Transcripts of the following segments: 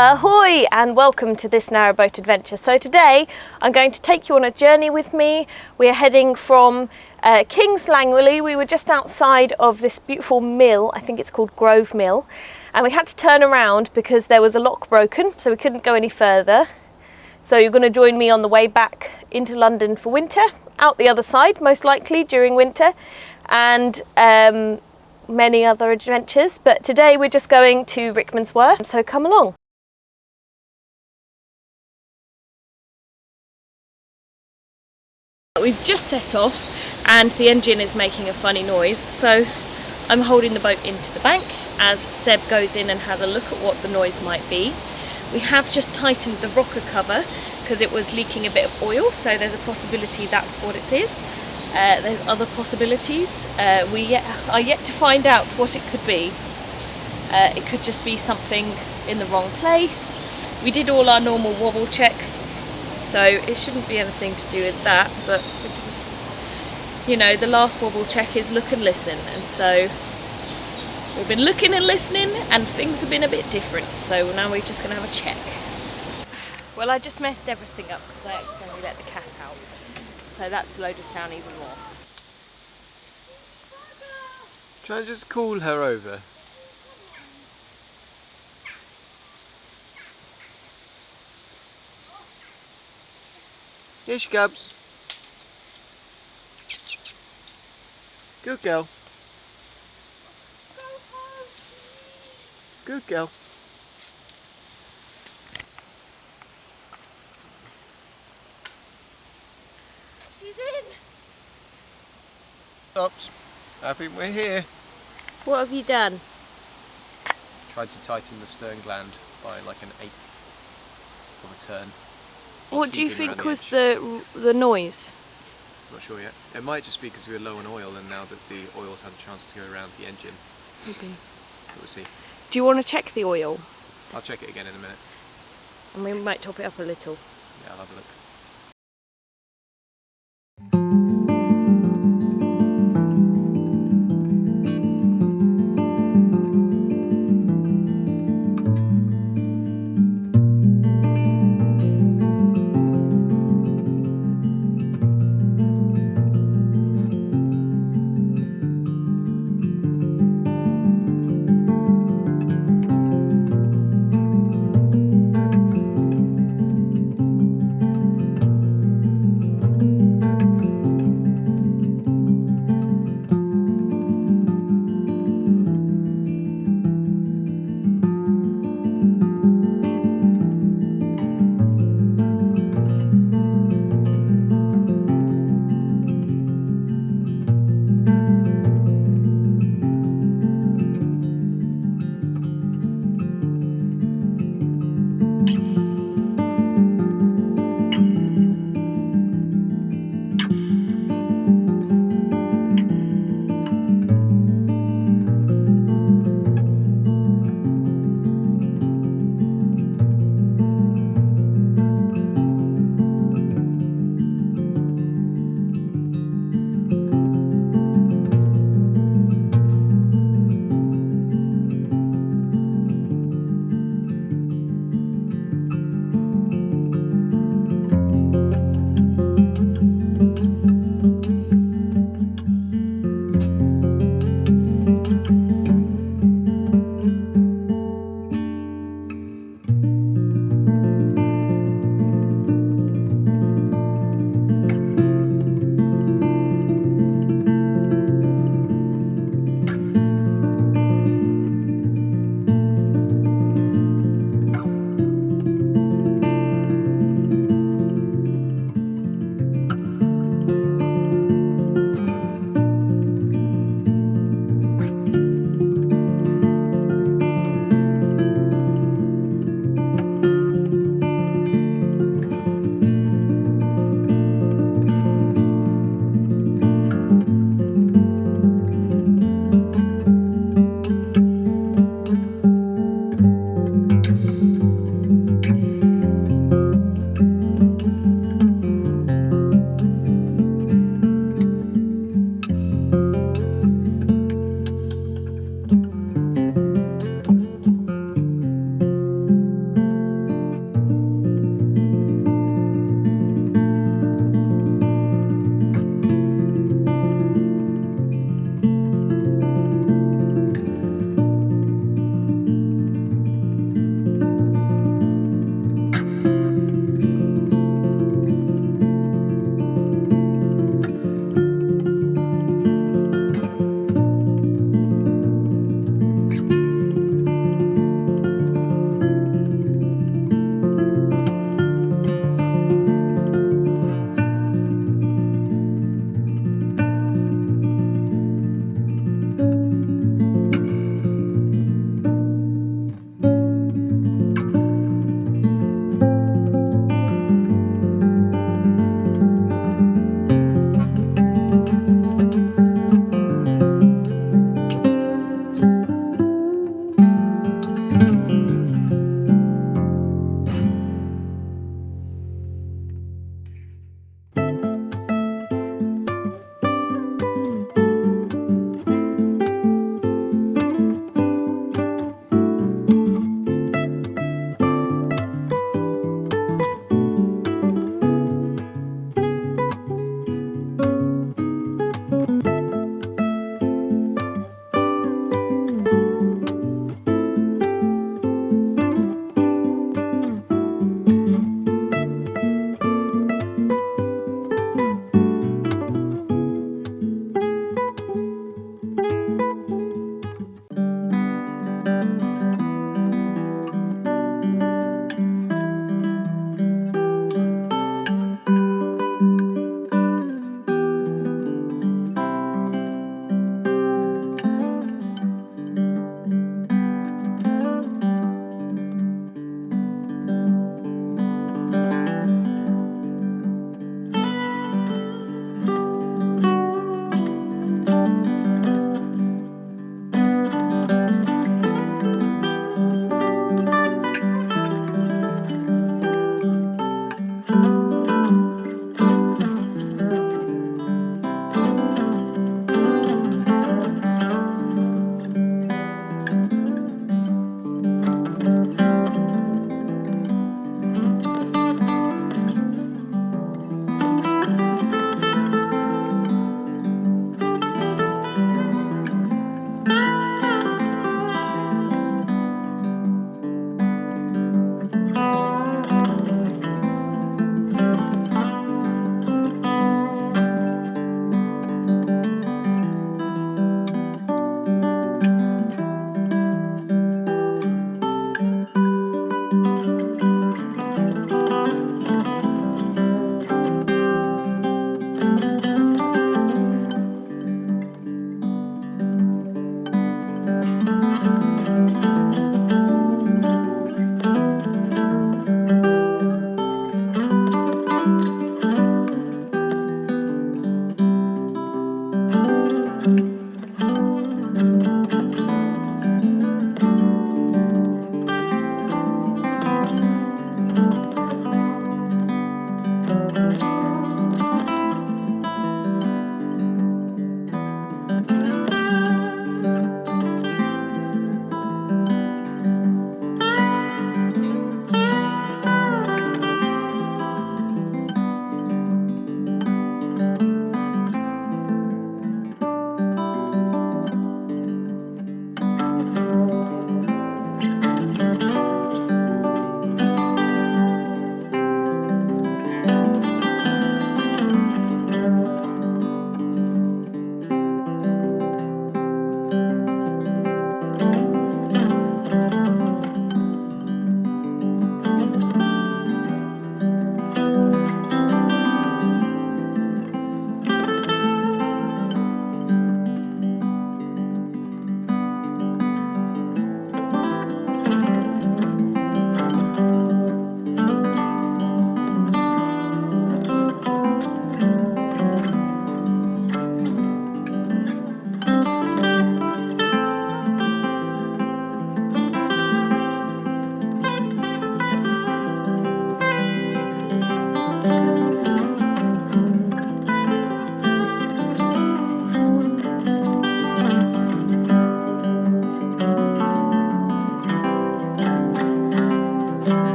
Ahoy and welcome to this narrowboat adventure. So today I'm going to take you on a journey with me. We are heading from Kings Langley. We were just outside of this beautiful mill, I think it's called Grove Mill, and we had to turn around because there was a lock broken, so we couldn't go any further. So you're going to join me on the way back into London for winter, out the other side most likely during winter, and many other adventures. But today we're just going to Rickmansworth, so come along. We've just set off and the engine is making a funny noise, so I'm holding the boat into the bank as Seb goes in and has a look at what the noise might be. We have just tightened the rocker cover because it was leaking a bit of oil, so there's a possibility that's what it is. There's other possibilities. We are yet to find out what it could be. It could just be something in the wrong place. We did all our normal wobble checks, so it shouldn't be anything to do with that, but you know, the last wobble check is look and listen, and so we've been looking and listening and things have been a bit different, so now we're just going to have a check. Well, I just messed everything up because I accidentally let the cat out, so that slowed us down even more. Try and just call her over. Here she comes. Good girl. Good girl. She's in! Oops. I think we're here. What have you done? Tried to tighten the stern gland by like an eighth of a turn. What do you think was the noise? Not sure yet. It might just be because we were low on oil, and now that the oil's had a chance to go around the engine. Maybe. But we'll see. Do you want to check the oil? I'll check it again in a minute. And we might top it up a little. Yeah, I'll have a look.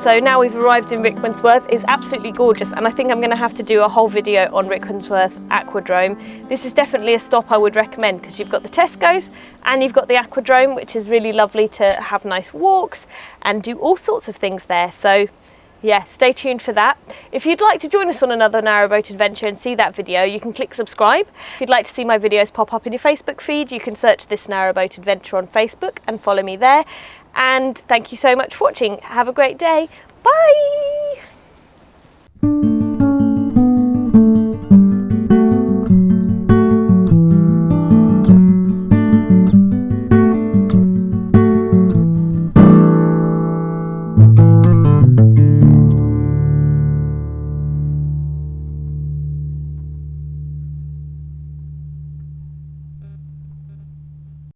So now we've arrived in Rickmansworth. It's absolutely gorgeous, and I think I'm going to have to do a whole video on Rickmansworth Aquadrome. This is definitely a stop I would recommend because you've got the Tesco's and you've got the Aquadrome, which is really lovely to have nice walks and do all sorts of things there. So yeah, stay tuned for that. If you'd like to join us on another narrowboat adventure and see that video, you can click subscribe. If you'd like to see my videos pop up in your Facebook feed, you can search This Narrowboat Adventure on Facebook and follow me there. And thank you so much for watching. Have a great day. Bye!